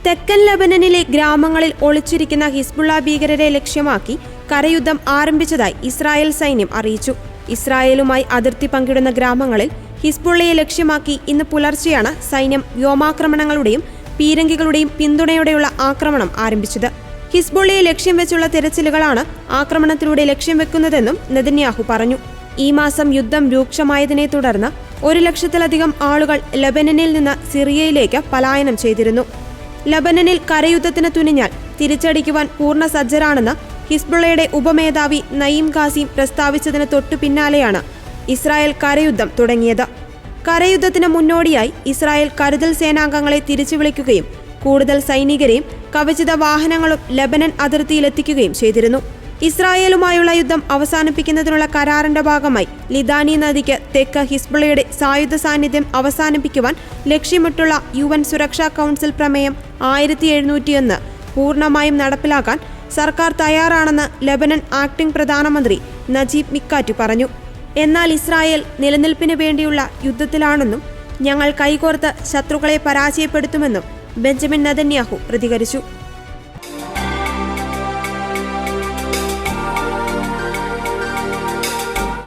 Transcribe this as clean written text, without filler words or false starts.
തെക്കൻ ലെബനനിലെ ഗ്രാമങ്ങളിൽ ഒളിച്ചിരിക്കുന്ന ഹിസ്ബുള്ള ഭീകരരെ ലക്ഷ്യമാക്കി കരയുദ്ധം ആരംഭിച്ചതായി ഇസ്രായേൽ സൈന്യം അറിയിച്ചു. ഇസ്രായേലുമായി അതിർത്തി പങ്കിടുന്ന ഗ്രാമങ്ങളിൽ ഹിസ്ബുള്ളയെ ലക്ഷ്യമാക്കി ഇന്ന് പുലർച്ചെയാണ് സൈന്യം വ്യോമാക്രമണങ്ങളുടെയും പീരങ്കികളുടെയും പിന്തുണയോടെയുള്ള ആക്രമണം ആരംഭിച്ചത്. ഹിസ്ബുള്ളയെ ലക്ഷ്യം വെച്ചുള്ള തിരച്ചിലുകളാണ് ആക്രമണത്തിലൂടെ ലക്ഷ്യം വെക്കുന്നതെന്നും നെതന്യാഹു പറഞ്ഞു. ഈ മാസം യുദ്ധം രൂക്ഷമായതിനെ തുടർന്ന് 1,00,000-ലധികം ആളുകൾ ലെബനനിൽ നിന്ന് സിറിയയിലേക്ക് പലായനം ചെയ്തിരുന്നു. ലെബനനിൽ കരയുദ്ധത്തിന് തുനിഞ്ഞാൽ തിരിച്ചടിക്കുവാൻ പൂർണ്ണ സജ്ജരാണെന്ന് ഹിസ്ബുള്ളയുടെ ഉപമേധാവി നയീം ഖാസിം പ്രസ്താവിച്ചതിന് തൊട്ടു പിന്നാലെയാണ് ഇസ്രായേൽ കരയുദ്ധം തുടങ്ങിയത്. കരയുദ്ധത്തിന് മുന്നോടിയായി ഇസ്രായേൽ കരുതൽ സേനാംഗങ്ങളെ തിരിച്ചു വിളിക്കുകയും കൂടുതൽ സൈനികരെയും കവചിത വാഹനങ്ങളും ലെബനൻ അതിർത്തിയിലെത്തിക്കുകയും ചെയ്തിരുന്നു. ഇസ്രായേലുമായുള്ള യുദ്ധം അവസാനിപ്പിക്കുന്നതിനുള്ള കരാറിന്റെ ഭാഗമായി ലിദാനി നദിക്ക് തെക്ക് ഹിസ്ബുള്ളയുടെ സായുധ സാന്നിധ്യം അവസാനിപ്പിക്കുവാൻ ലക്ഷ്യമിട്ടുള്ള UN സുരക്ഷാ കൗൺസിൽ പ്രമേയം 1701 പൂർണ്ണമായും നടപ്പിലാക്കാൻ സർക്കാർ തയ്യാറാണെന്ന് ലെബനൻ ആക്ടിംഗ് പ്രധാനമന്ത്രി നജീബ് മിക്കാറ്റി പറഞ്ഞു. എന്നാൽ ഇസ്രായേൽ നിലനിൽപ്പിന് വേണ്ടിയുള്ള യുദ്ധത്തിലാണെന്നും ഞങ്ങൾ കൈകോർത്ത് ശത്രുക്കളെ പരാജയപ്പെടുത്തുമെന്നും ബെഞ്ചമിൻ നെതന്യാഹു പ്രതികരിച്ചു.